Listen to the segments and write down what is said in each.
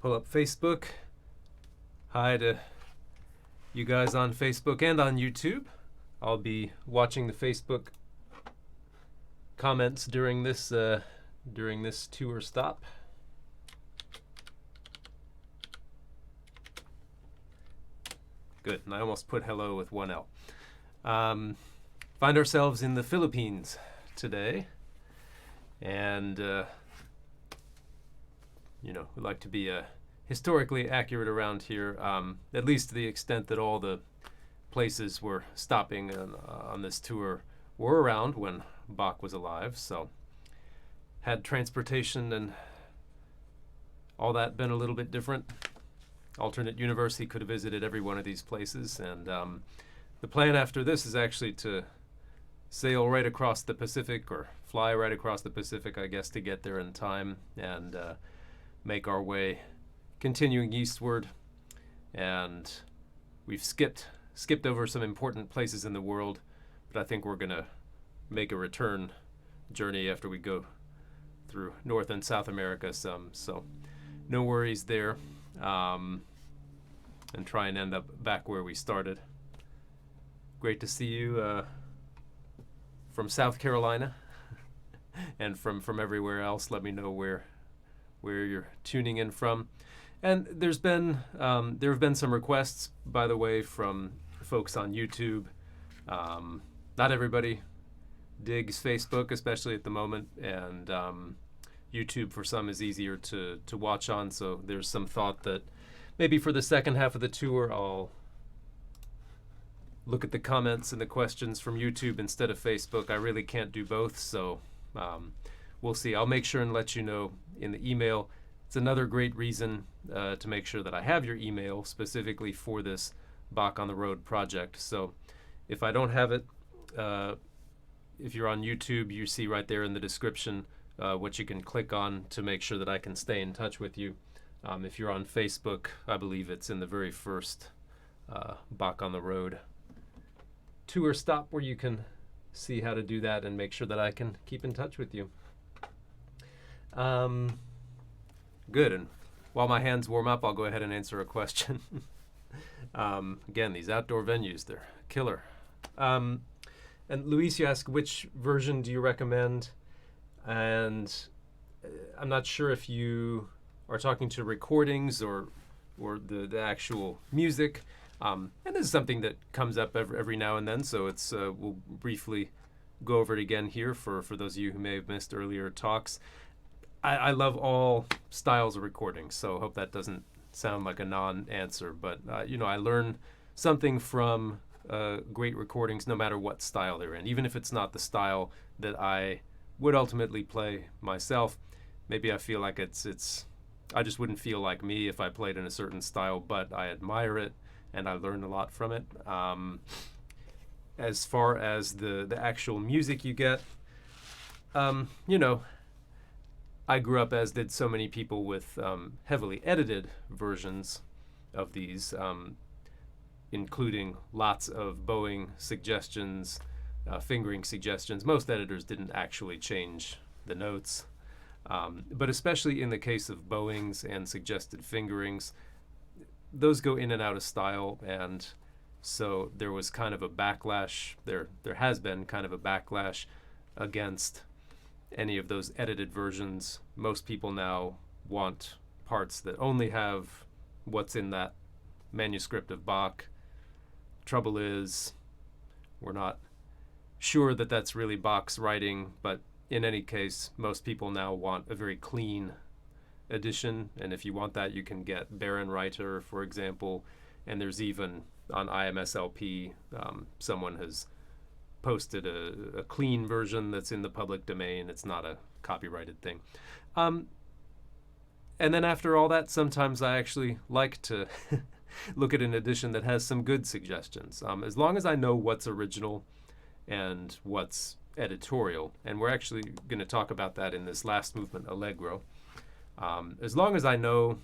Pull up Facebook. Hi to you guys on Facebook and on YouTube. I'll be watching the Facebook comments during this tour stop. Good, and I almost put hello with one L. Find ourselves in the Philippines today, and we like to be historically accurate around here, at least to the extent that all the places we're stopping on this tour were around when Bach was alive. So had transportation and all that been a little bit different, alternate universe, he could have visited every one of these places. And the plan after this is actually to sail right across the Pacific, or fly right across the Pacific, I guess, to get there in time, and make our way continuing eastward. And we've skipped over some important places in the world, but I think we're going to make a return journey after we go through North and South America some. So no worries there. And try and end up back where we started. Great to see you from South Carolina and from everywhere else. Let me know where you're tuning in from. And there have been some requests, by the way, from folks on YouTube. Not everybody digs Facebook, especially at the moment, and YouTube for some is easier to watch on. So there's some thought that maybe for the second half of the tour, I'll look at the comments and the questions from YouTube instead of Facebook. I really can't do both, so we'll see. I'll make sure and let you know in the email. It's another great reason to make sure that I have your email specifically for this Bach on the Road project. So if I don't have it, if you're on YouTube, you see right there in the description what you can click on to make sure that I can stay in touch with you. If you're on Facebook, I believe it's in the very first Bach on the Road tour stop where you can see how to do that and make sure that I can keep in touch with you. Good, and while my hands warm up, I'll go ahead and answer a question. Again, these outdoor venues, they're killer. And Luis, you ask, which version do you recommend? And I'm not sure if you are talking to recordings or the actual music. And this is something that comes up every now and then, so it's we'll briefly go over it again here for those of you who may have missed earlier talks. I love all styles of recordings, so hope that doesn't sound like a non-answer. But I learn something from great recordings, no matter what style they're in, even if it's not the style that I would ultimately play myself. Maybe I feel like it's I just wouldn't feel like me if I played in a certain style, but I admire it and I learn a lot from it. As far as the actual music you get, I grew up, as did so many people, with heavily edited versions of these, including lots of bowing suggestions, fingering suggestions. Most editors didn't actually change the notes. But especially in the case of bowings and suggested fingerings, those go in and out of style, and so there was kind of a backlash. There has been kind of a backlash against any of those edited versions. Most people now want parts that only have what's in that manuscript of Bach. Trouble is, we're not sure that that's really Bach's writing, but in any case, most people now want a very clean edition, and if you want that, you can get Baron-Reiter, for example, and there's even on IMSLP, someone has posted a clean version that's in the public domain. It's not a copyrighted thing. And then after all that, sometimes I actually like to look at an edition that has some good suggestions, as long as I know what's original and what's editorial, and we're actually going to talk about that in this last movement, Allegro. As long as I know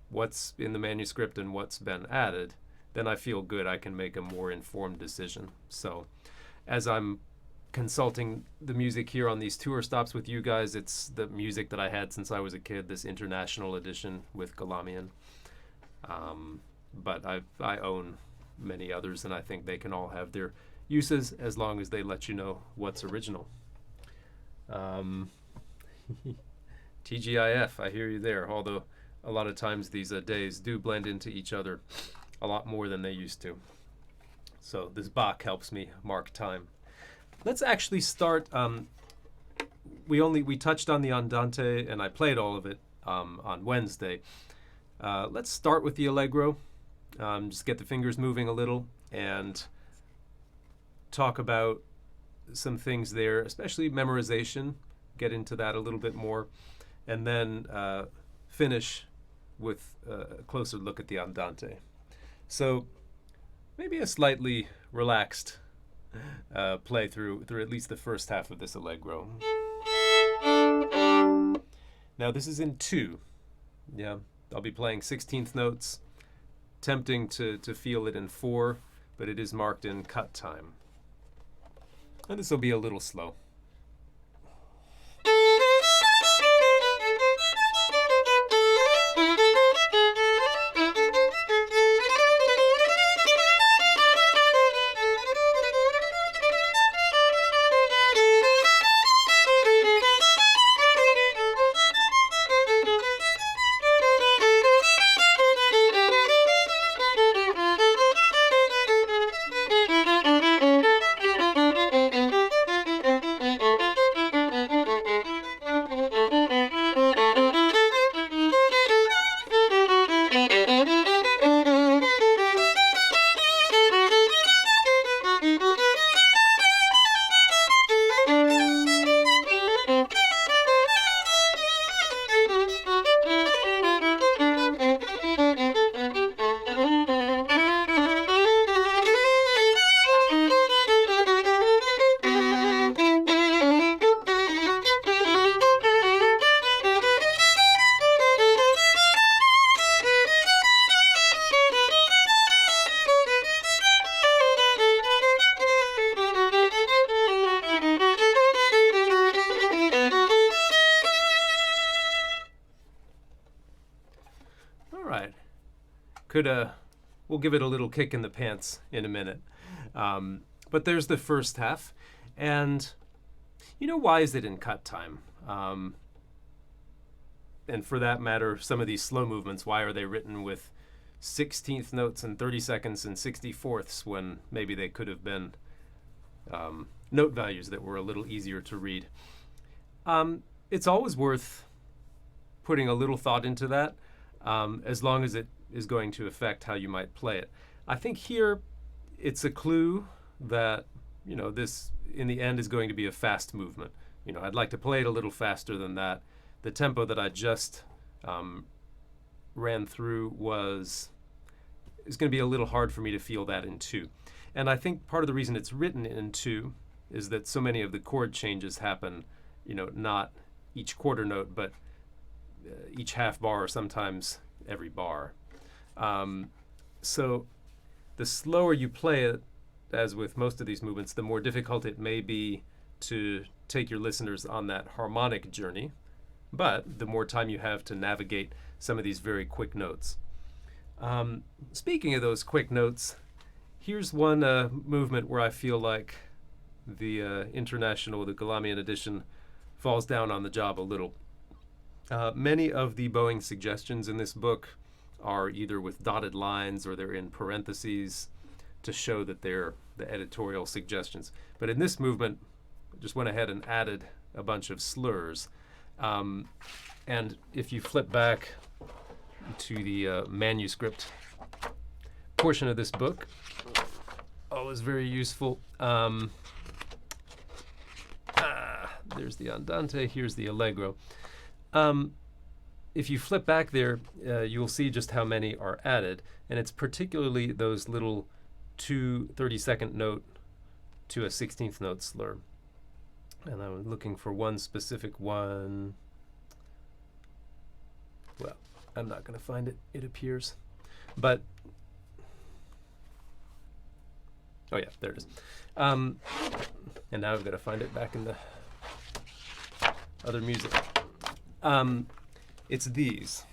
what's in the manuscript and what's been added, then I feel good. I can make a more informed decision. So as I'm consulting the music here on these tour stops with you guys. It's the music that I had since I was a kid, this international edition with Galamian. But I own many others, and I think they can all have their uses as long as they let you know what's original. TGIF, I hear you there, although a lot of times these days do blend into each other a lot more than they used to. So this Bach helps me mark time. Let's actually start. We touched on the Andante, and I played all of it on Wednesday. Let's start with the Allegro. Just get the fingers moving a little and talk about some things there, especially memorization. Get into that a little bit more, and then finish with a closer look at the Andante. So maybe a slightly relaxed play through at least the first half of this Allegro. Now this is in 2. Yeah, I'll be playing 16th notes. Tempting to feel it in 4, but it is marked in cut time. And this will be a little slow. We'll give it a little kick in the pants in a minute. But there's the first half. And why is it in cut time? And for that matter, some of these slow movements, why are they written with 16th notes and 30 seconds and 64ths when maybe they could have been note values that were a little easier to read? It's always worth putting a little thought into that, as long as it is going to affect how you might play it. I think here it's a clue that this in the end is going to be a fast movement. I'd like to play it a little faster than that. The tempo that I just ran through is going to be a little hard for me to feel that in 2. And I think part of the reason it's written in 2 is that so many of the chord changes happen, not each quarter note, but each half bar, or sometimes every bar. So the slower you play it, as with most of these movements, the more difficult it may be to take your listeners on that harmonic journey, but the more time you have to navigate some of these very quick notes. Speaking of those quick notes, here's one movement where I feel like the the Galamian edition, falls down on the job a little. Many of the bowing suggestions in this book are either with dotted lines or they're in parentheses to show that they're the editorial suggestions. But in this movement, I just went ahead and added a bunch of slurs. And if you flip back to the manuscript portion of this book, always very useful. There's the Andante, here's the Allegro. If you flip back there, you'll see just how many are added, and it's particularly those little 2 30-second note to a 16th note slur. And I'm looking for one specific one. Well, I'm not going to find it, it appears. But Oh yeah, there it is. And now I've got to find it back in the other music. It's these.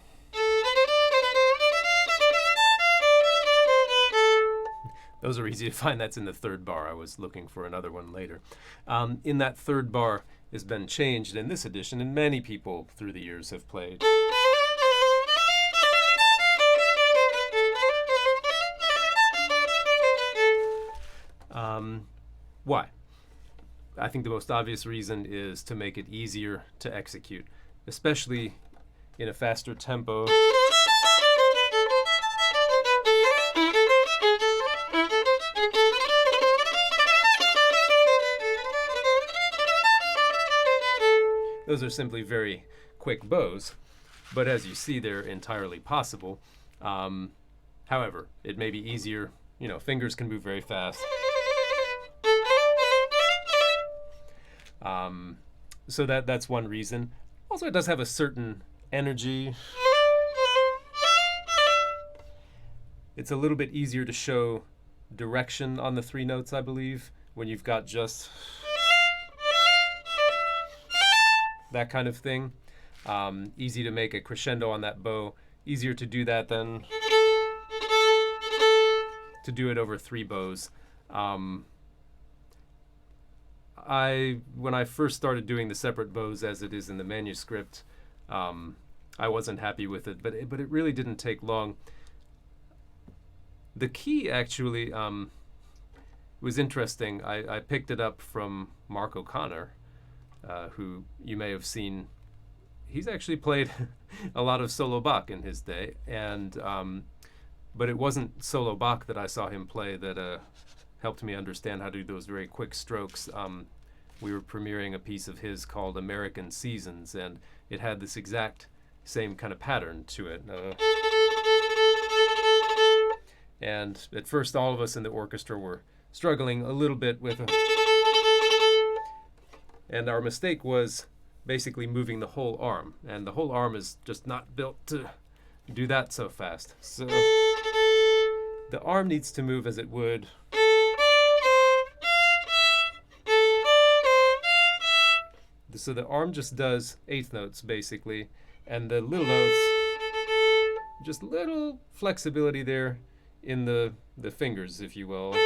Those are easy to find. That's in the third bar. I was looking for another one later. In that third bar has been changed in this edition, and many people through the years have played. Why? I think the most obvious reason is to make it easier to execute, especially in a faster tempo. Those are simply very quick bows, but as you see, they're entirely possible. However, it may be easier. Fingers can move very fast. So that's one reason. Also, it does have a certain energy. It's a little bit easier to show direction on the three notes, I believe, when you've got just that kind of thing. Easy to make a crescendo on that bow. Easier to do that than to do it over three bows. When I first started doing the separate bows as it is in the manuscript, I wasn't happy with it, but it really didn't take long. The key actually was interesting. I picked it up from Mark O'Connor, who you may have seen. He's actually played a lot of solo Bach in his day, but it wasn't solo Bach that I saw him play that helped me understand how to do those very quick strokes. We were premiering a piece of his called American Seasons, and it had this exact same kind of pattern to it. And at first, all of us in the orchestra were struggling a little bit with it. And our mistake was basically moving the whole arm. And the whole arm is just not built to do that so fast. So the arm needs to move as it would. So the arm just does eighth notes, basically. And the little notes, just little flexibility there in the fingers, if you will.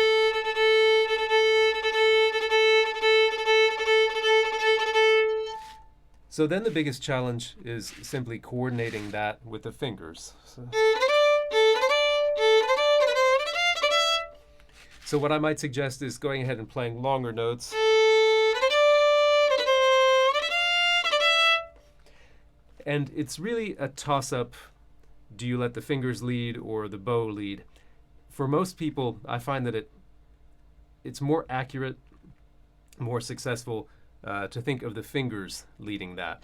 So then the biggest challenge is simply coordinating that with the fingers. So what I might suggest is going ahead and playing longer notes. And it's really a toss-up. Do you let the fingers lead or the bow lead? For most people, I find that it's more accurate, more successful to think of the fingers leading that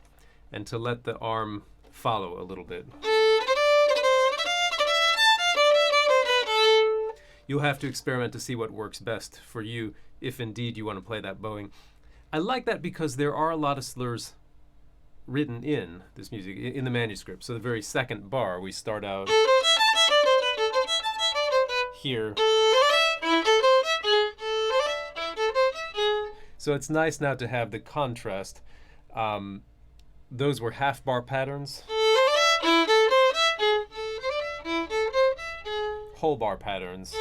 and to let the arm follow a little bit. You'll have to experiment to see what works best for you if indeed you want to play that bowing. I like that because there are a lot of slurs written in this music, in the manuscript. So the very second bar, we start out here. So it's nice now to have the contrast. Those were half bar patterns. Whole bar patterns.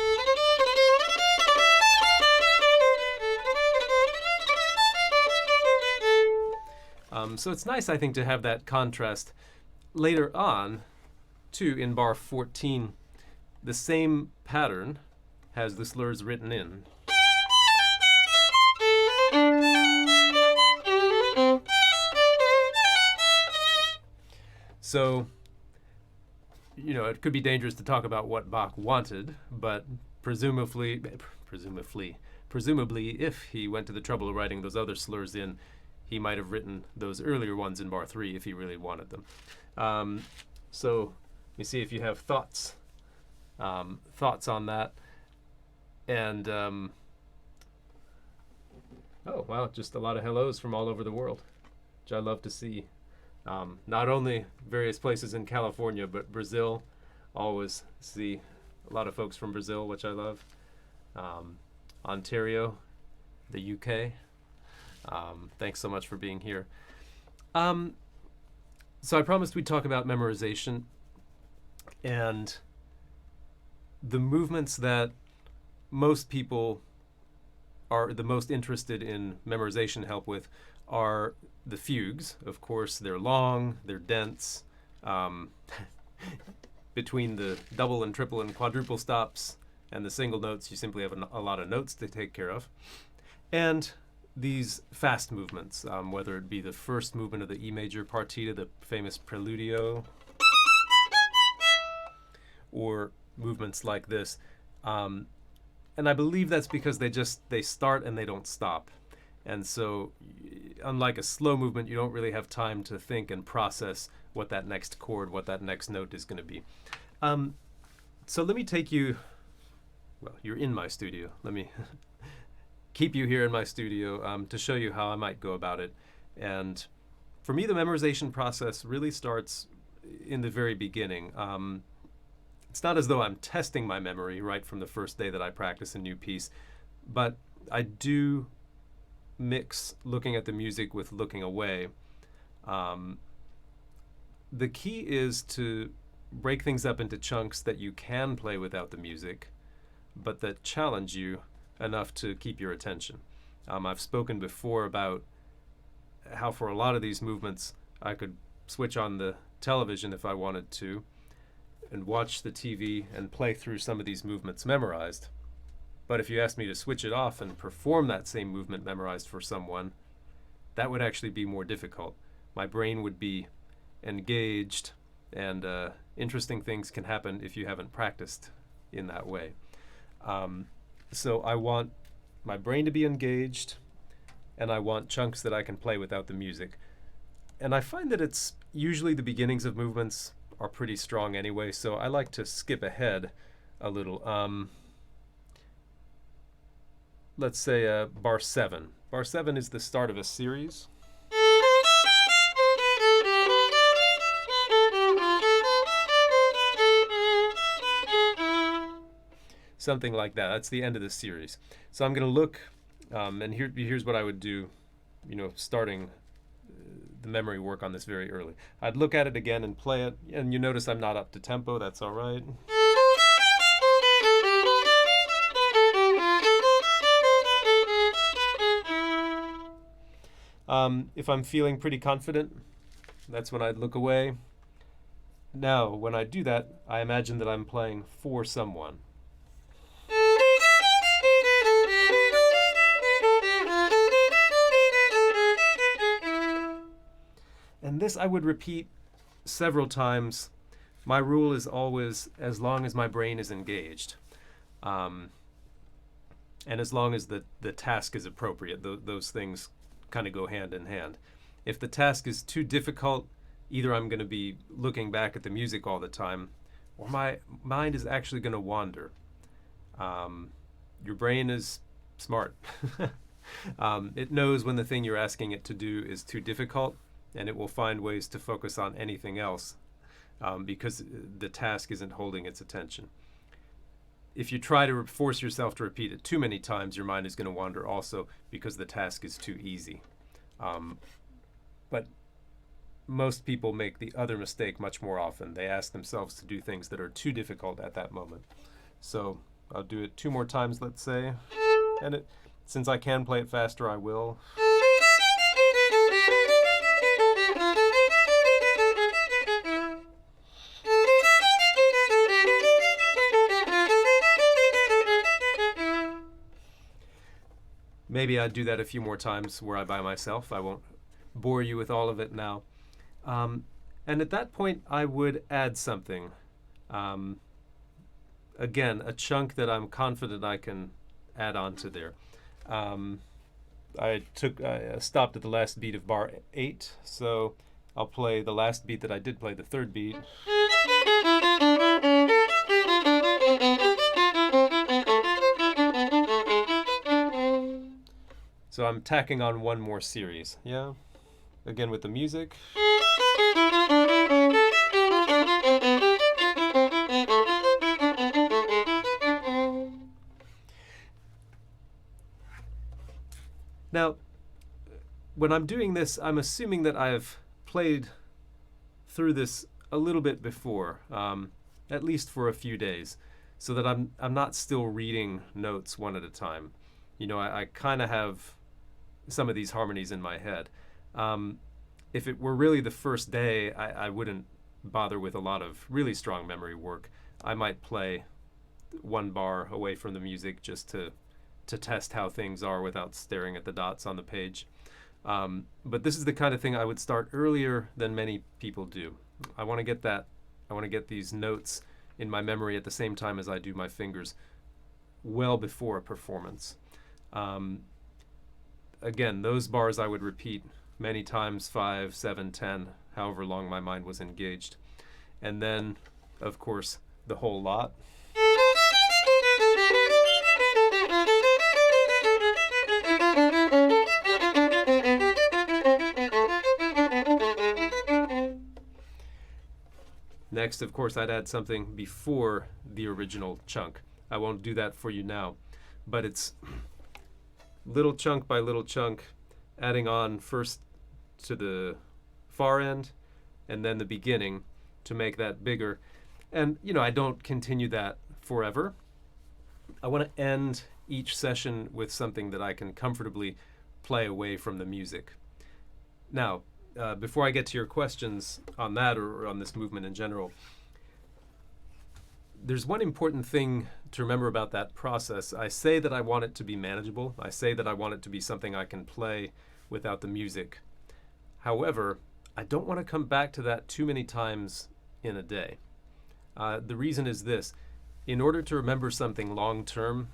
So it's nice, I think, to have that contrast. Later on, too, in bar 14, the same pattern has the slurs written in. So, it could be dangerous to talk about what Bach wanted, but presumably, if he went to the trouble of writing those other slurs in, he might have written those earlier ones in bar 3 if he really wanted them. So let me see if you have thoughts on that. And oh wow, just a lot of hellos from all over the world, which I love to see. Not only various places in California, but Brazil. Always see a lot of folks from Brazil, which I love. Ontario, the UK. Thanks so much for being here. Um, so I promised we'd talk about memorization, and the movements that most people are the most interested in memorization help with are the fugues. Of course, they're long, they're dense. Um, between the double and triple and quadruple stops and the single notes, you simply have a lot of notes to take care of. And these fast movements, whether it be the first movement of the E major partita, the famous preludio, or movements like this. And I believe that's because they start and they don't stop. And so, unlike a slow movement, you don't really have time to think and process what that next chord, what that next note is going to be. So let me take you, well, you're in my studio. Let me keep you here in my studio to show you how I might go about it. And for me, the memorization process really starts in the very beginning. It's not as though I'm testing my memory right from the first day that I practice a new piece, but I do mix looking at the music with looking away. The key is to break things up into chunks that you can play without the music, but that challenge you enough to keep your attention. I've spoken before about how for a lot of these movements I could switch on the television if I wanted to and watch the TV and play through some of these movements memorized. But if you asked me to switch it off and perform that same movement memorized for someone, that would actually be more difficult. My brain would be engaged, and interesting things can happen if you haven't practiced in that way. So I want my brain to be engaged, and I want chunks that I can play without the music. And I find that it's usually the beginnings of movements are pretty strong anyway, so I like to skip ahead a little. Let's say bar 7. Bar 7 is the start of a series. Something like that. That's the end of the series. So I'm going to look, and here's what I would do, starting the memory work on this very early. I'd look at it again and play it, and you notice I'm not up to tempo. That's all right. If I'm feeling pretty confident, that's when I'd look away. Now, when I do that, I imagine that I'm playing for someone. And this I would repeat several times. My rule is always as long as my brain is engaged. And as long as the task is appropriate, those things kind of go hand in hand. If the task is too difficult, either I'm going to be looking back at the music all the time, or my mind is actually going to wander. Your brain is smart. It knows when the thing you're asking it to do is too difficult, and it will find ways to focus on anything else because the task isn't holding its attention. If you try to force yourself to repeat it too many times, your mind is going to wander also because the task is too easy. But most people make the other mistake much more often. They ask themselves to do things that are too difficult at that moment. So I'll do it 2 more times, let's say. And since I can play it faster, I will. Maybe I'd do that a few more times were I by myself. I won't bore you with all of it now. And at that point, I would add something. Again, a chunk that I'm confident I can add on to there. I stopped at the last beat of bar 8, so I'll play the last beat that I did play, the 3rd beat. So I'm tacking on 1 more series, yeah? Again with the music. Now, when I'm doing this, I'm assuming that I've played through this a little bit before, at least for a few days, so that I'm not still reading notes one at a time. I kind of have some of these harmonies in my head. If it were really the first day, I wouldn't bother with a lot of really strong memory work. I might play one bar away from the music just to test how things are without staring at the dots on the page. But this is the kind of thing I would start earlier than many people do. I want to get that. I want to get these notes in my memory at the same time as I do my fingers, well before a performance. Again, those bars I would repeat many times, 5, 7, 10, however long my mind was engaged. And then, of course, the whole lot. Next, of course, I'd add something before the original chunk. I won't do that for you now, but it's little chunk by little chunk, adding on first to the far end and then the beginning to make that bigger. And, I don't continue that forever. I want to end each session with something that I can comfortably play away from the music. Now, before I get to your questions on that or on this movement in general, there's one important thing to remember about that process. I say that I want it to be manageable. I say that I want it to be something I can play without the music. However, I don't want to come back to that too many times in a day. The reason is this. In order to remember something long term,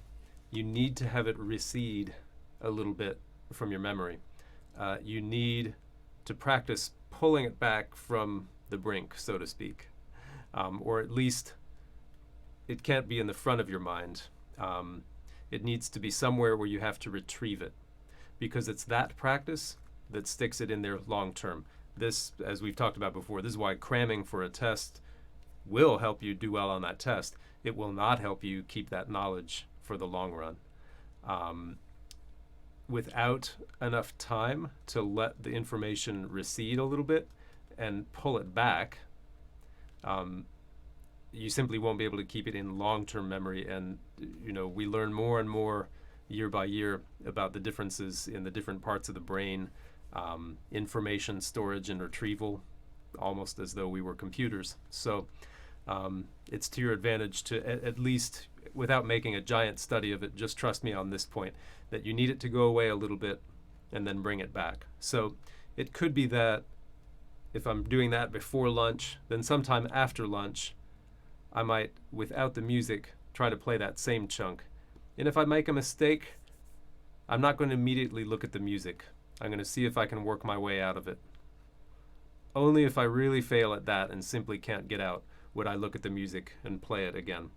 you need to have it recede a little bit from your memory. You need to practice pulling it back from the brink, so to speak. Or at least it can't be in the front of your mind. It needs to be somewhere where you have to retrieve it, because it's that practice that sticks it in there long term. This, as we've talked about before, this is why cramming for a test will help you do well on that test. It will not help you keep that knowledge for the long run. Without enough time to let the information recede a little bit and pull it back, you simply won't be able to keep it in long-term memory. And we learn more and more year by year about the differences in the different parts of the brain, information storage and retrieval, almost as though we were computers. So it's to your advantage to at least, without making a giant study of it, just trust me on this point, that you need it to go away a little bit and then bring it back. So it could be that if I'm doing that before lunch, then sometime after lunch, I might, without the music, try to play that same chunk. And if I make a mistake, I'm not going to immediately look at the music. I'm going to see if I can work my way out of it. Only if I really fail at that and simply can't get out would I look at the music and play it again.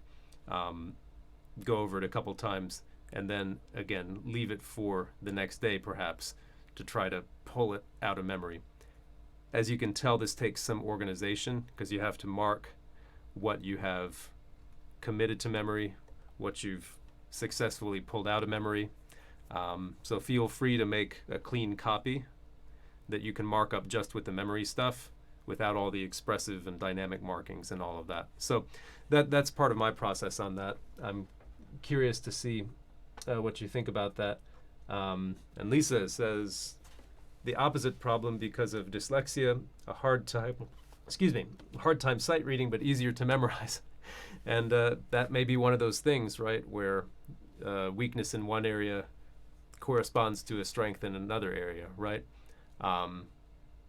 Go over it a couple times and then again leave it for the next day perhaps to try to pull it out of memory. As you can tell, this takes some organization because you have to mark what you have committed to memory, what you've successfully pulled out of memory. So feel free to make a clean copy that you can mark up just with the memory stuff without all the expressive and dynamic markings and all of that. So that's part of my process on that. I'm curious to see what you think about that. And Lisa says, the opposite problem because of dyslexia, a hard time sight reading, but easier to memorize. And that may be one of those things, right, where weakness in one area corresponds to a strength in another area, right?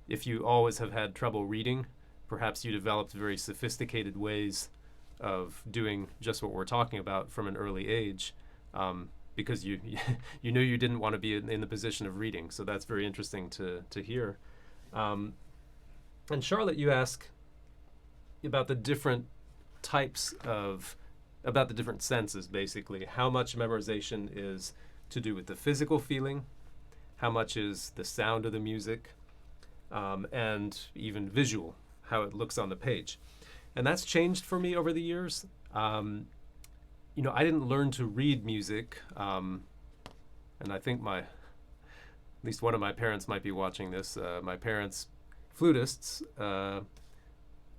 If you always have had trouble reading, perhaps you developed very sophisticated ways of doing just what we're talking about from an early age, because you knew you didn't want to be in the position of reading. So that's very interesting to hear. And Charlotte, you ask about the different about the different senses, basically. How much memorization is to do with the physical feeling, how much is the sound of the music, and even visual, how it looks on the page. And that's changed for me over the years. I didn't learn to read music, and I think my least one of my parents might be watching this. My parents, flutists,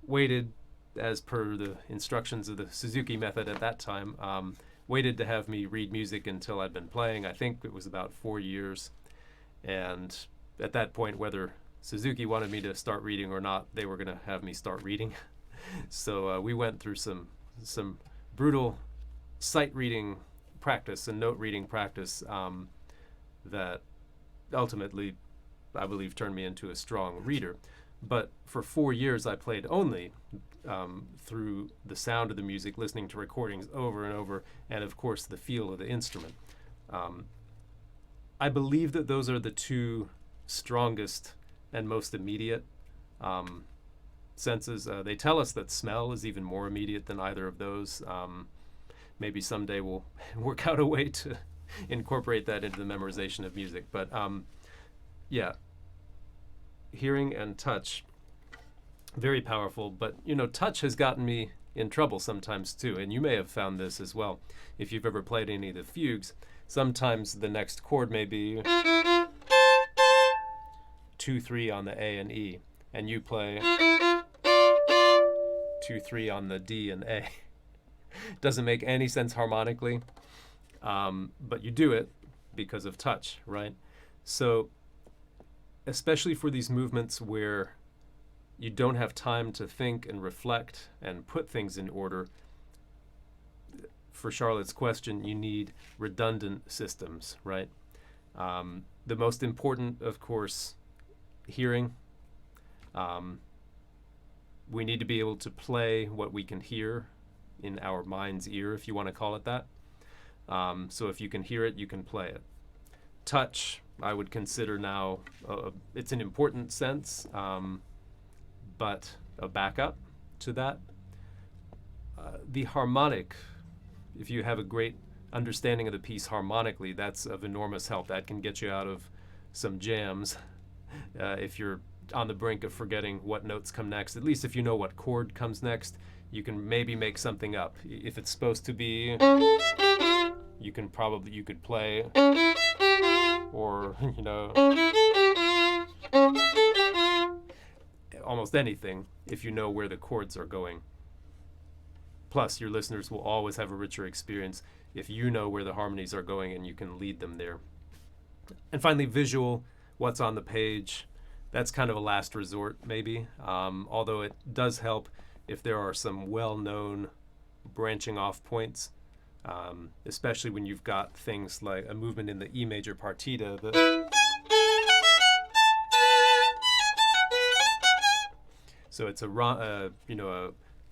waited, as per the instructions of the Suzuki method at that time, waited to have me read music until I'd been playing. I think it was about 4 years. And at that point, whether Suzuki wanted me to start reading or not, they were going to have me start reading. So we went through some brutal sight reading practice and note reading practice that ultimately, I believe, turned me into a strong reader. But for 4 years, I played only through the sound of the music, listening to recordings over and over, and of course the feel of the instrument. I believe that those are the two strongest and most immediate senses. They tell us that smell is even more immediate than either of those. Maybe someday we'll work out a way to incorporate that into the memorization of music. But yeah, hearing and touch, very powerful. But touch has gotten me in trouble sometimes too, and you may have found this as well. If you've ever played any of the fugues, sometimes the next chord may be 2-3 on the A and E, and you play 2-3 on the D and A. Doesn't make any sense harmonically, but you do it because of touch, right? So especially for these movements where you don't have time to think and reflect and put things in order, for Charlotte's question, you need redundant systems, right? The most important, of course, hearing. We need to be able to play what we can hear in our mind's ear, if you want to call it that. So if you can hear it, you can play it. Touch, I would consider now, it's an important sense, but a backup to that. The harmonic, if you have a great understanding of the piece harmonically, that's of enormous help. That can get you out of some jams if you're on the brink of forgetting what notes come next. At least if you know what chord comes next, you can maybe make something up. If it's supposed to be, you could play, or almost anything if you know where the chords are going. Plus, your listeners will always have a richer experience if you know where the harmonies are going and you can lead them there. And finally, visual, what's on the page. That's kind of a last resort, maybe, although it does help if there are some well-known branching off points, especially when you've got things like a movement in the E major partita. So it's a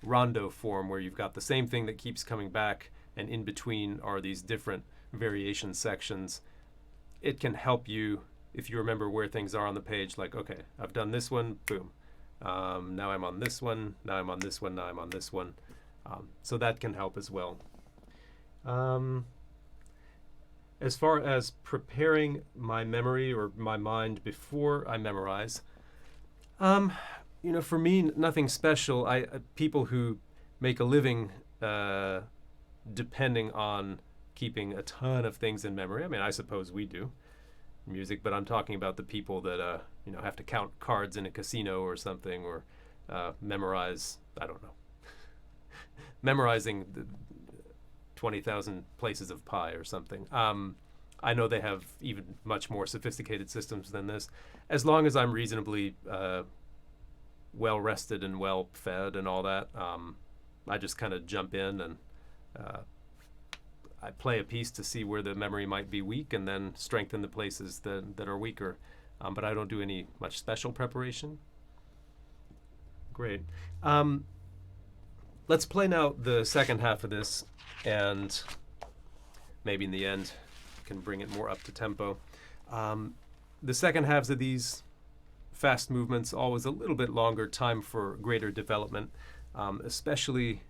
rondo form where you've got the same thing that keeps coming back, and in between are these different variation sections. It can help you if you remember where things are on the page, like, okay, I've done this one, boom. Now I'm on this one, now I'm on this one, now I'm on this one. So that can help as well. As far as preparing my memory or my mind before I memorize, for me, nothing special. People who make a living depending on keeping a ton of things in memory. I mean, I suppose we do music, but I'm talking about the people that have to count cards in a casino or something, or memorize, I don't know, memorizing the 20,000 places of pi or something. I know they have even much more sophisticated systems than this. As long as I'm reasonably well rested and well fed and all that, I just kind of jump in and I play a piece to see where the memory might be weak and then strengthen the places that are weaker. But I don't do any much special preparation. Great. Let's play now the second half of this, and maybe in the end can bring it more up to tempo. The second halves of these fast movements, always a little bit longer time for greater development, especially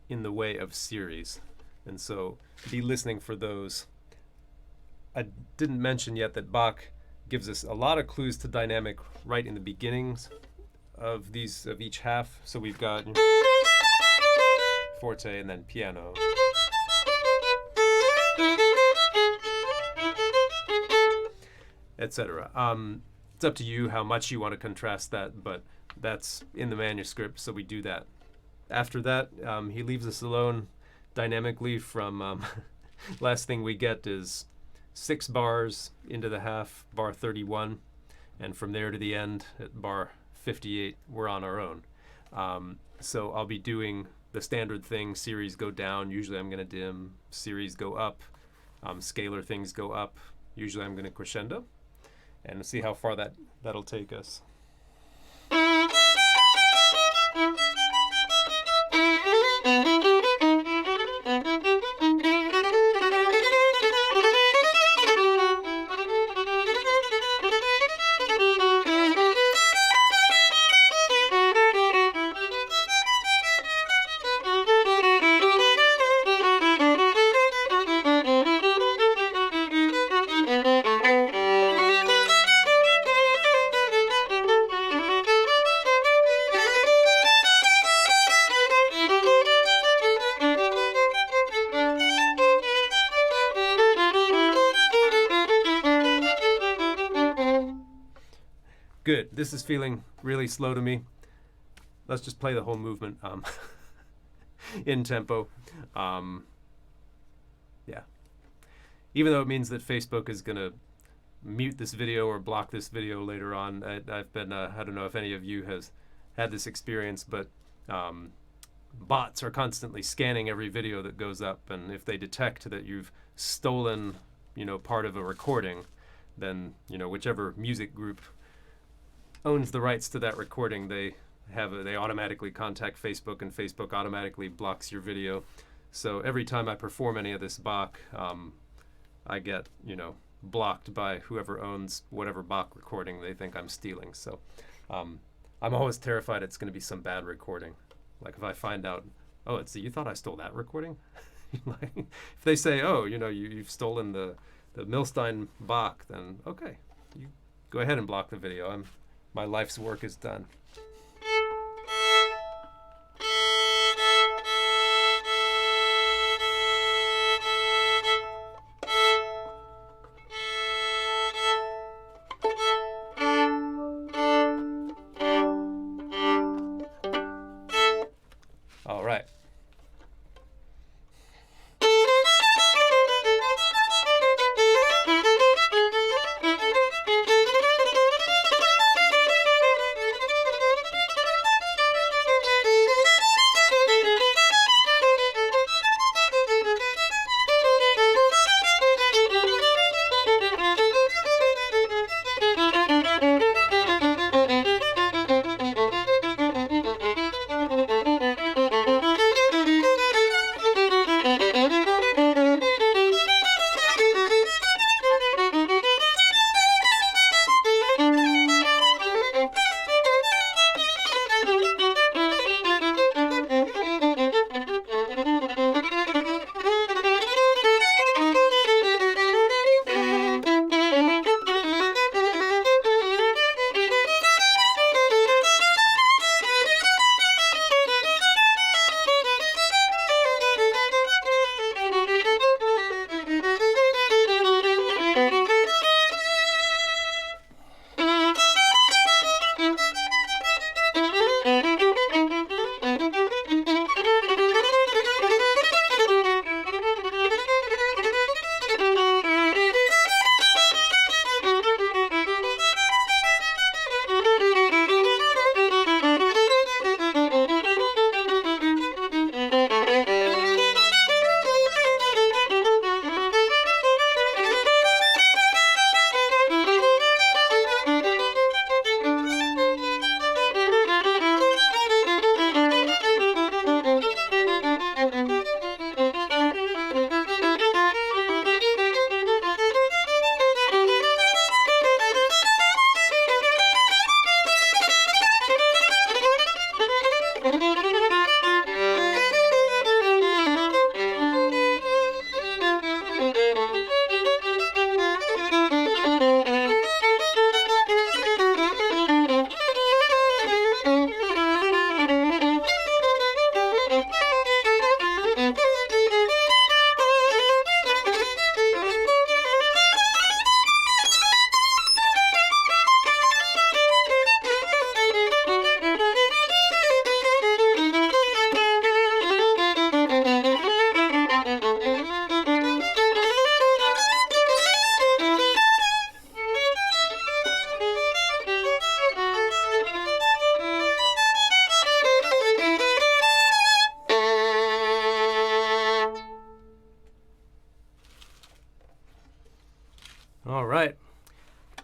in the way of series. And so be listening for those. I didn't mention yet that Bach gives us a lot of clues to dynamic right in the beginnings of each half. So we've got forte and then piano. etc. It's up to you how much you want to contrast that, but that's in the manuscript, so we do that. After that, he leaves us alone dynamically from last thing we get is 6 bars into the half, bar 31, and from there to the end at bar 58, we're on our own. So I'll be doing the standard thing, series go down, usually I'm going to dim, series go up, scalar things go up, usually I'm going to crescendo, and see how far that'll take us. Good. This is feeling really slow to me. Let's just play the whole movement in tempo. Yeah. Even though it means that Facebook is going to mute this video or block this video later on, I've been, I don't know if any of you has had this experience, but bots are constantly scanning every video that goes up, and if they detect that you've stolen, part of a recording, then, whichever music group owns the rights to that recording, they automatically contact Facebook, and Facebook automatically blocks your video. So every time I perform any of this Bach, I get blocked by whoever owns whatever Bach recording they think I'm stealing. So I'm always terrified it's going to be some bad recording. Like if I find out, oh, you thought I stole that recording? Like, if they say, oh, you've stolen the Milstein Bach, then okay, you go ahead and block the video. My life's work is done. All right.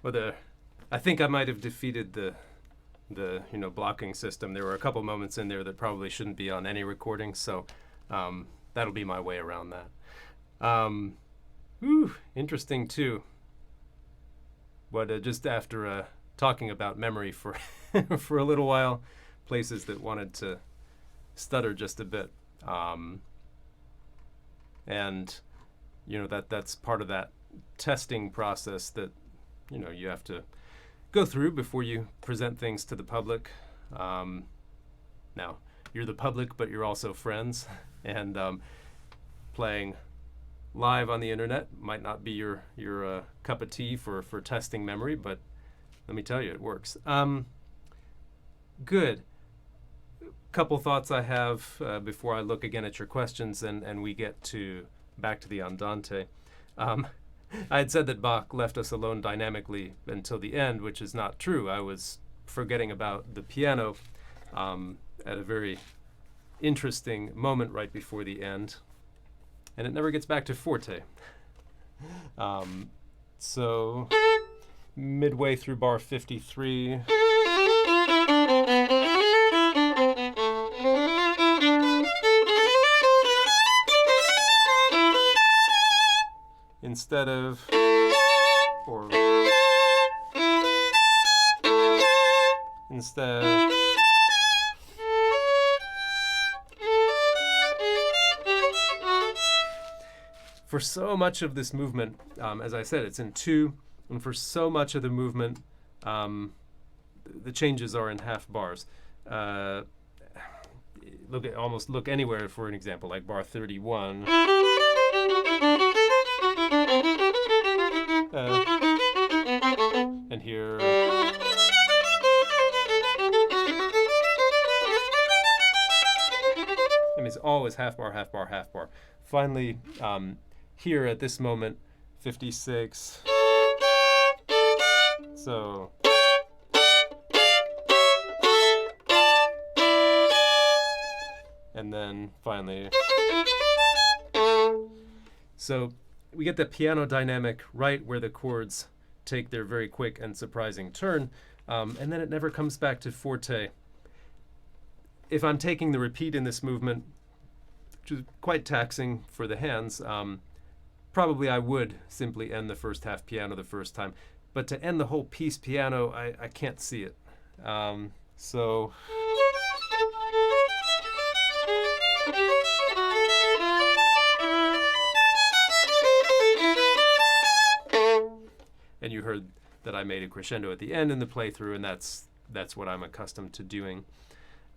I think I might have defeated the blocking system. There were a couple moments in there that probably shouldn't be on any recording, so that'll be my way around that. Interesting too. But just after talking about memory for for a little while, places that wanted to stutter just a bit, and that's part of that testing process that you have to go through before you present things to the public. Now you're the public, but you're also friends, and playing live on the internet might not be your cup of tea for testing memory, but let me tell you, it works. Good. Couple thoughts I have before I look again at your questions and we get back to the Andante. I had said that Bach left us alone dynamically until the end, which is not true. I was forgetting about the piano at a very interesting moment right before the end, and it never gets back to forte. So midway through bar 53, instead of or instead for so much of this movement, as I said, it's in 2, and for so much of the movement, the changes are in half bars. Look anywhere for an example, like bar 31. And here. It's always half bar, half bar, half bar. Finally, here at this moment, 56. So. And then finally. So we get the piano dynamic right where the chords take their very quick and surprising turn, and then it never comes back to forte. If I'm taking the repeat in this movement, which is quite taxing for the hands, probably I would simply end the first half piano the first time. But to end the whole piece piano, I can't see it. So. And you heard that I made a crescendo at the end in the playthrough, and that's what I'm accustomed to doing.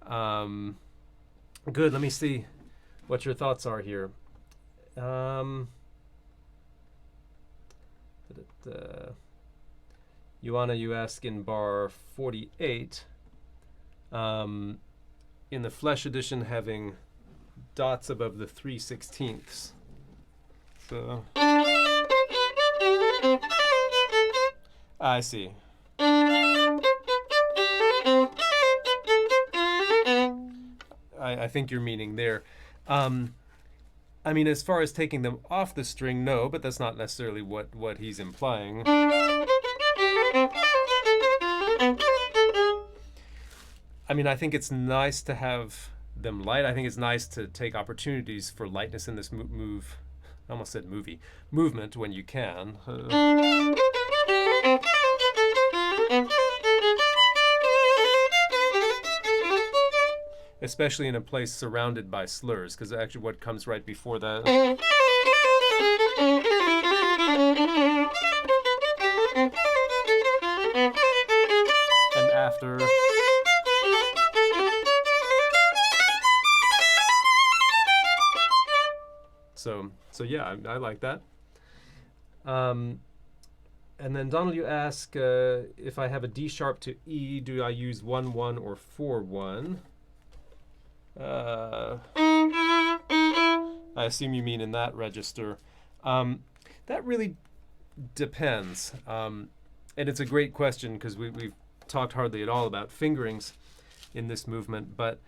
Good. Let me see what your thoughts are here. Joanna, you ask in bar 48, in the Flesh edition, having dots above the 3/16. So. I see. I think you're meaning there. I mean, as far as taking them off the string, no, but that's not necessarily what he's implying. I mean, I think it's nice to have them light. I think it's nice to take opportunities for lightness in this move. I almost said movement when you can. Especially in a place surrounded by slurs, because actually what comes right before that. And after. So yeah, I like that. And then Donald, you ask if I have a D sharp to E, do I use 1/1 or 4/1? I assume you mean in that register. That really depends. And it's a great question because we've talked hardly at all about fingerings in this movement. But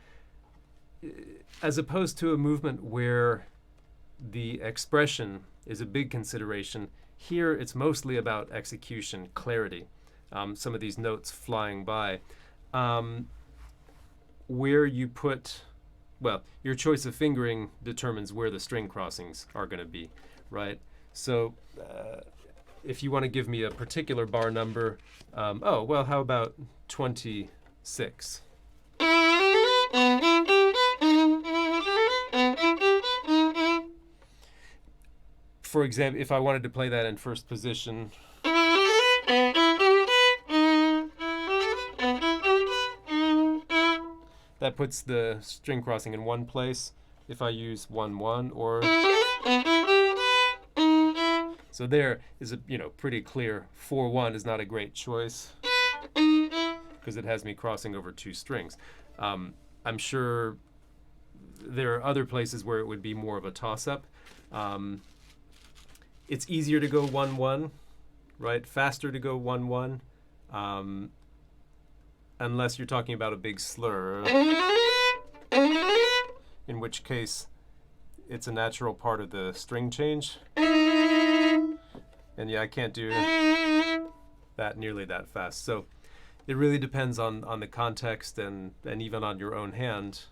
as opposed to a movement where the expression is a big consideration, Here, it's mostly about execution, clarity. Some of these notes flying by. Where you put, well, your choice of fingering determines where the string crossings are going to be, right? So if you want to give me a particular bar number, oh, well, how about 26? For example, if I wanted to play that in first position, that puts the string crossing in one place. If I use 1-1 or, so there is a pretty clear 4-1 is not a great choice because it has me crossing over two strings. I'm sure there are other places where it would be more of a toss-up. It's easier to go 1-1, right? Faster to go 1-1, unless you're talking about a big slur, in which case it's a natural part of the string change. And yeah, I can't do that nearly that fast. So it really depends on the context and even on your own hand.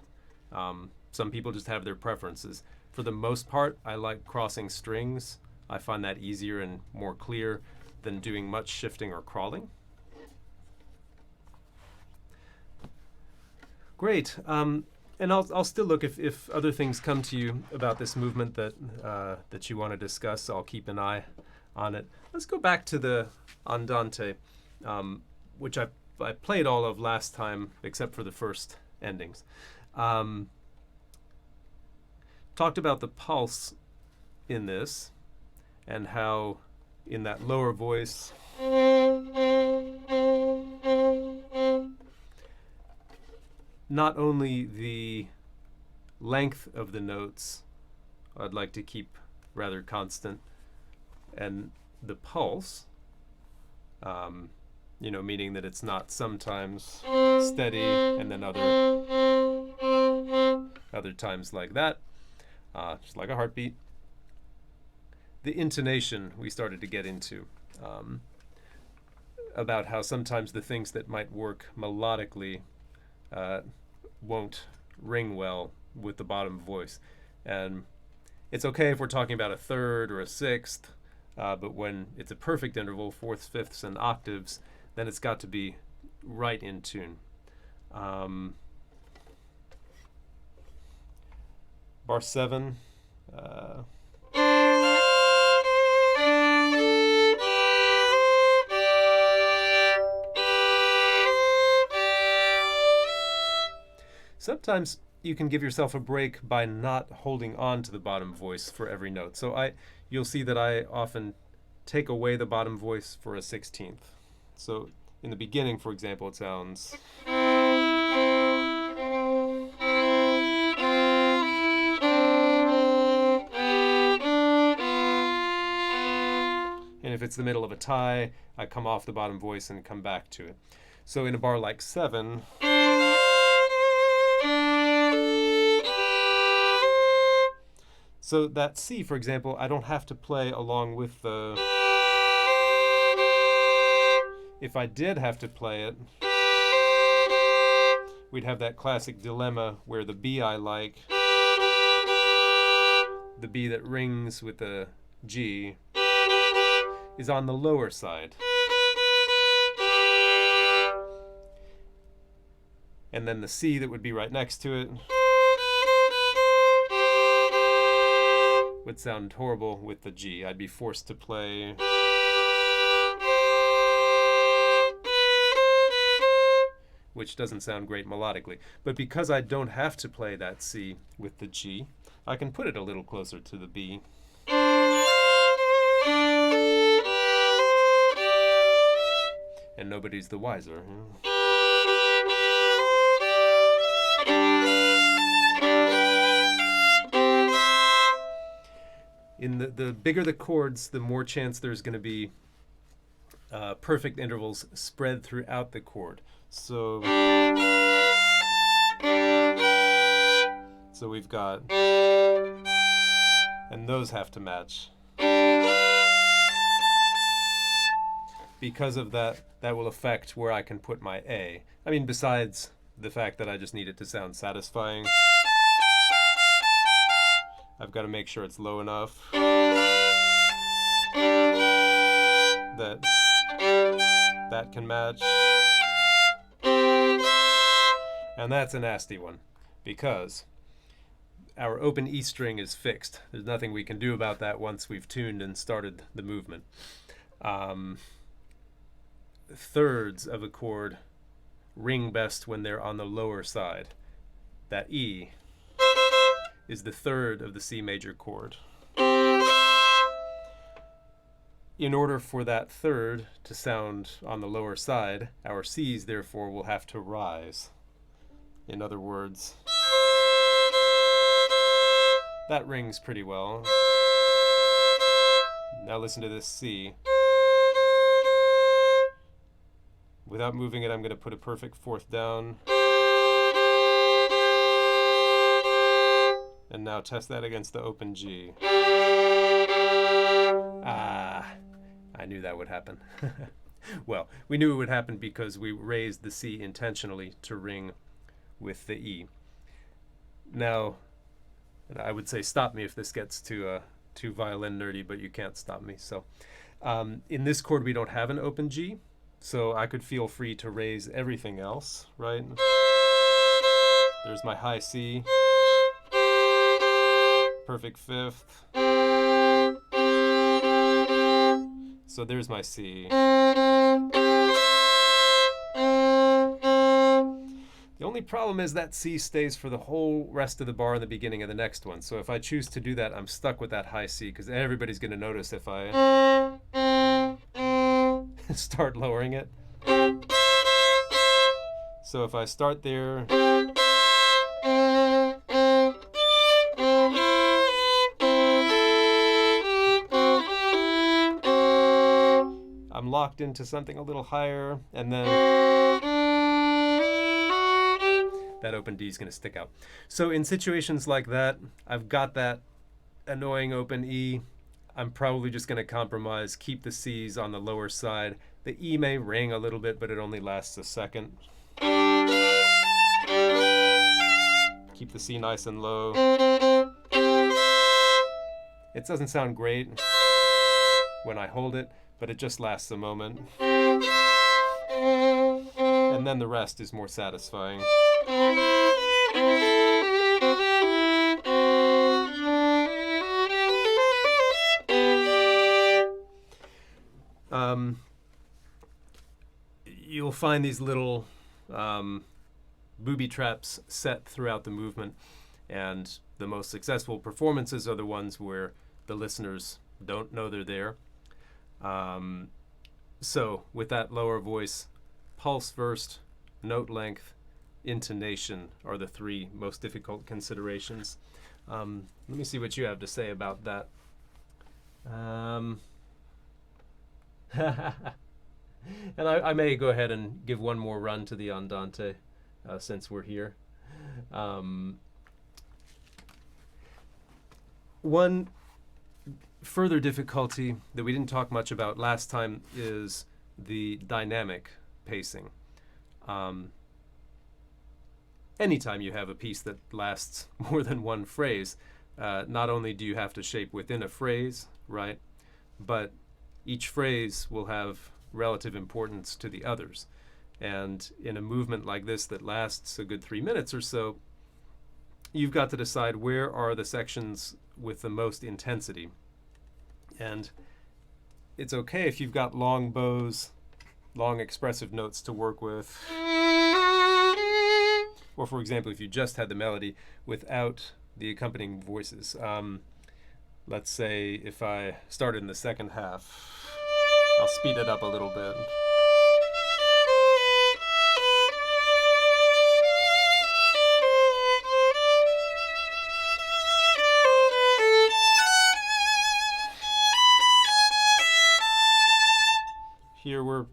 Some people just have their preferences. For the most part, I like crossing strings. I find that easier and more clear than doing much shifting or crawling. Great. And I'll still look if other things come to you about this movement that you want to discuss. I'll keep an eye on it. Let's go back to the Andante, which I played all of last time except for the first endings. Talked about the pulse in this and how in that lower voice not only the length of the notes I'd like to keep rather constant, and the pulse, meaning that it's not sometimes steady and then other times like that, just like a heartbeat. The intonation we started to get into, about how sometimes the things that might work melodically won't ring well with the bottom voice. And it's okay if we're talking about a third or a sixth, but when it's a perfect interval, fourths, fifths, and octaves, then it's got to be right in tune. Bar 7. Sometimes you can give yourself a break by not holding on to the bottom voice for every note. So you'll see that I often take away the bottom voice for a 16th. So in the beginning, for example, it sounds. And if it's the middle of a tie, I come off the bottom voice and come back to it. So in a bar like 7, so that C, for example, I don't have to play along with the. If I did have to play it, we'd have that classic dilemma where the B I like, the B that rings with the G, is on the lower side. And then the C that would be right next to it would sound horrible with the G. I'd be forced to play. Which doesn't sound great melodically. But because I don't have to play that C with the G, I can put it a little closer to the B. And nobody's the wiser. In the bigger the chords, the more chance there's going to be perfect intervals spread throughout the chord. So we've got, and those have to match. because of that, that will affect where I can put my A. I mean, besides the fact that I just need it to sound satisfying, I've got to make sure it's low enough that that can match. And that's a nasty one, because our open E string is fixed. There's nothing we can do about that once we've tuned and started the movement. Thirds of a chord ring best when they're on the lower side. That E is the third of the C major chord. In order for that third to sound on the lower side, our C's therefore will have to rise. In other words, that rings pretty well. Now listen to this C. Without moving it, I'm going to put a perfect fourth down. And now test that against the open G. I knew that would happen. Well, we knew it would happen because we raised the C intentionally to ring with the E. Now, I would say stop me if this gets too violin nerdy, but you can't stop me. So in this chord, we don't have an open G, so I could feel free to raise everything else, right? There's my high C, perfect fifth. So there's my C. The only problem is that C stays for the whole rest of the bar in the beginning of the next one. So if I choose to do that, I'm stuck with that high C, because everybody's going to notice if I start lowering it. So if I start there, I'm locked into something a little higher, and then that open D is going to stick out. So in situations like that, I've got that annoying open E. I'm probably just going to compromise, keep the C's on the lower side. The E may ring a little bit, but it only lasts a second. Keep the C nice and low. It doesn't sound great when I hold it, but it just lasts a moment. And then the rest is more satisfying. You'll find these little booby traps set throughout the movement, and the most successful performances are the ones where the listeners don't know they're there. So with that lower voice, pulse first, note length, intonation are the three most difficult considerations. Let me see what you have to say about that. And I may go ahead and give one more run to the Andante since we're here. One further difficulty that we didn't talk much about last time is the dynamic pacing. Anytime you have a piece that lasts more than one phrase, not only do you have to shape within a phrase, right, but each phrase will have relative importance to the others. And in a movement like this that lasts a good 3 minutes or so, you've got to decide where are the sections with the most intensity. And it's okay if you've got long bows, long expressive notes to work with. Or for example, if you just had the melody without the accompanying voices. Let's say if I started in the second half, I'll speed it up a little bit. Here we're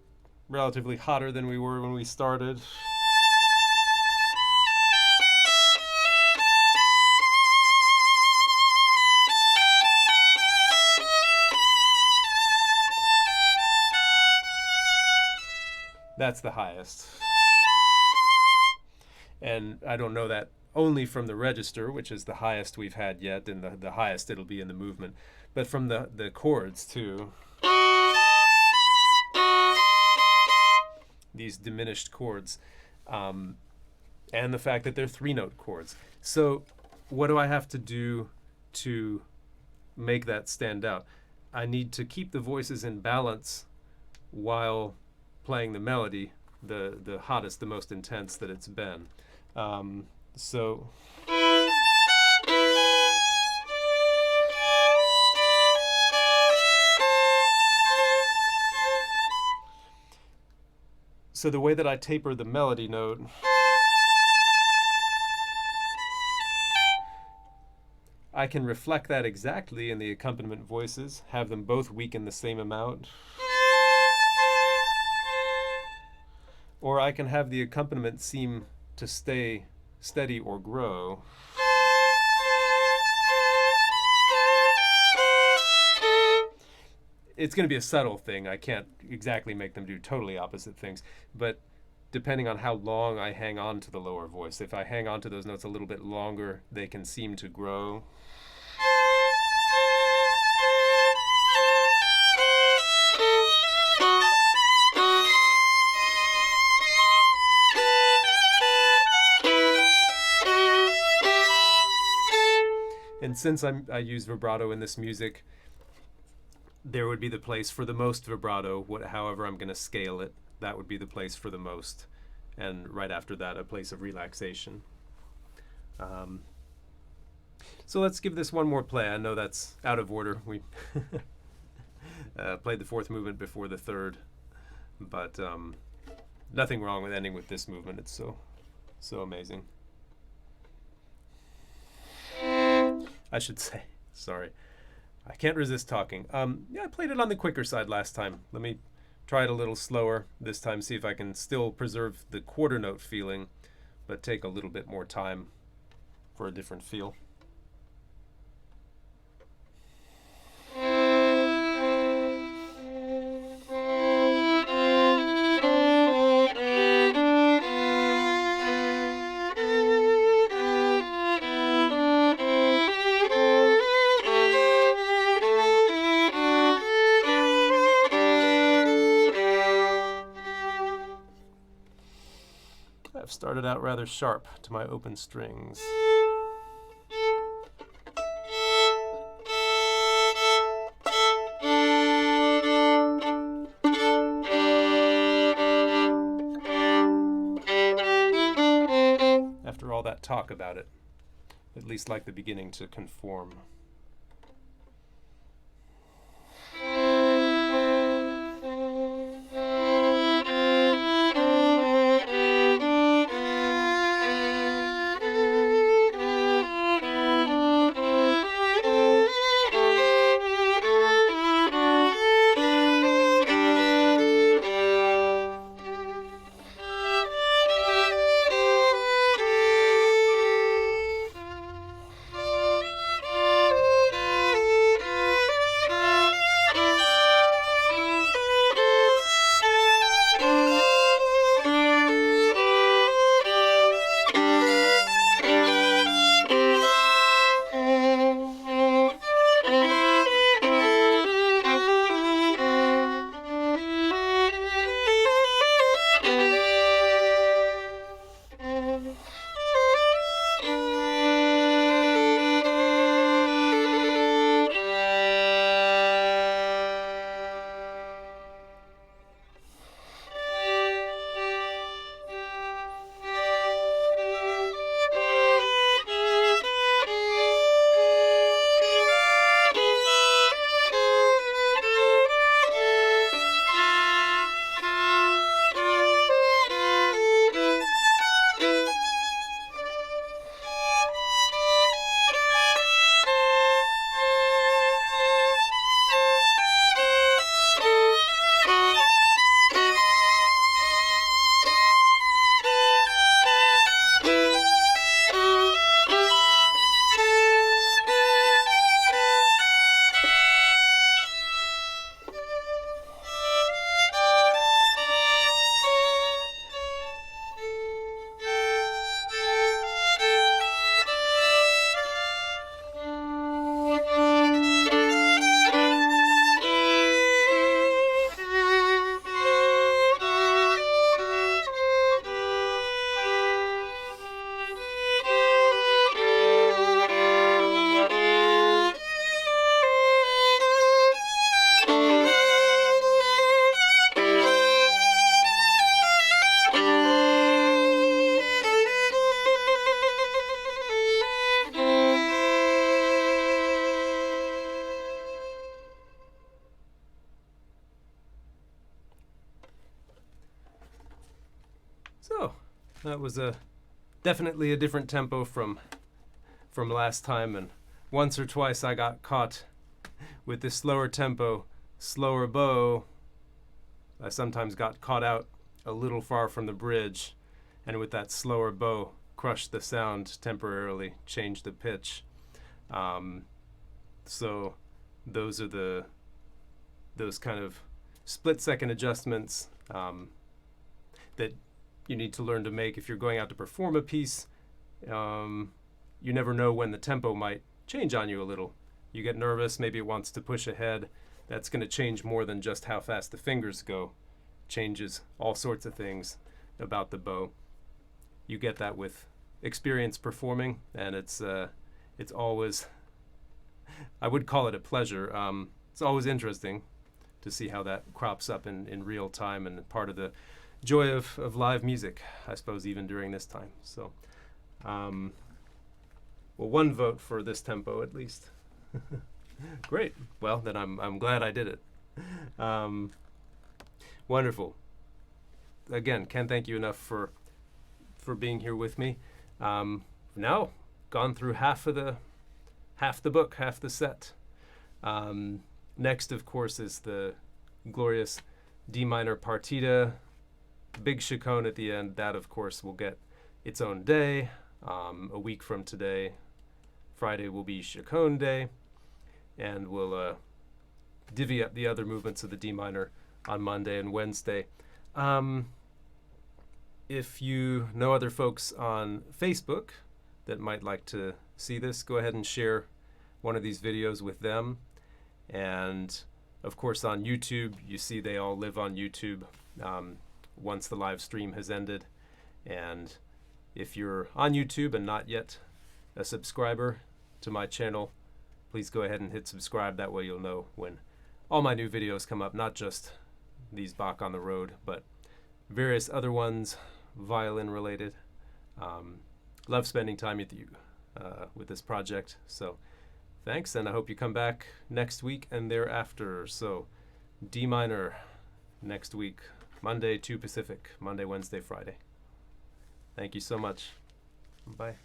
relatively hotter than we were when we started. that's the highest. And I don't know that only from the register, which is the highest we've had yet, and the highest it'll be in the movement, but from the chords too. These diminished chords, and the fact that they're 3-note chords. So what do I have to do to make that stand out? I need to keep the voices in balance while playing the melody, the hottest, the most intense that it's been. So the way that I taper the melody note, I can reflect that exactly in the accompaniment voices, have them both weaken the same amount. Or I can have the accompaniment seem to stay steady or grow. It's going to be a subtle thing. I can't exactly make them do totally opposite things, but depending on how long I hang on to the lower voice, if I hang on to those notes a little bit longer, they can seem to grow. And since I use vibrato in this music, there would be the place for the most vibrato, however I'm going to scale it. That would be the place for the most. And right after that, a place of relaxation. So let's give this one more play. I know that's out of order. We played the fourth movement before the third, but nothing wrong with ending with this movement. It's so amazing. I should say, sorry, I can't resist talking. Yeah, I played it on the quicker side last time. Let me try it a little slower this time, see if I can still preserve the quarter note feeling, but take a little bit more time for a different feel. I've started out rather sharp to my open strings. After all that talk about it, at least like the beginning to conform. that was definitely a different tempo from last time, and once or twice I got caught with this slower tempo, slower bow. I sometimes got caught out a little far from the bridge, and with that slower bow, crushed the sound temporarily, changed the pitch. So those are those kind of split-second adjustments that you need to learn to make if you're going out to perform a piece. You never know when the tempo might change on you a little. You get nervous, maybe it wants to push ahead. That's going to change more than just how fast the fingers go. Changes all sorts of things about the bow. You get that with experience performing, and it's always, I would call it a pleasure. It's always interesting to see how that crops up in real time, and part of the joy of live music, I suppose, even during this time. So, well, one vote for this tempo at least. Great. Well, then I'm glad I did it. Wonderful. Again, can't thank you enough for being here with me. Now, gone through half the book, half the set. Next, of course, is the glorious D minor partita, big chaconne at the end. That, of course, will get its own day. A week from today, Friday, will be chaconne day, and we'll divvy up the other movements of the D minor on Monday and Wednesday. If you know other folks on Facebook that might like to see this, go ahead and share one of these videos with them. And of course on YouTube, you see they all live on YouTube once the live stream has ended. And if you're on YouTube and not yet a subscriber to my channel, please go ahead and hit subscribe. That way you'll know when all my new videos come up, not just these Bach on the Road, but various other ones, violin related. Love spending time with you with this project. So thanks, and I hope you come back next week and thereafter. So D minor next week, Monday 2 Pacific, Monday, Wednesday, Friday. Thank you so much. Bye.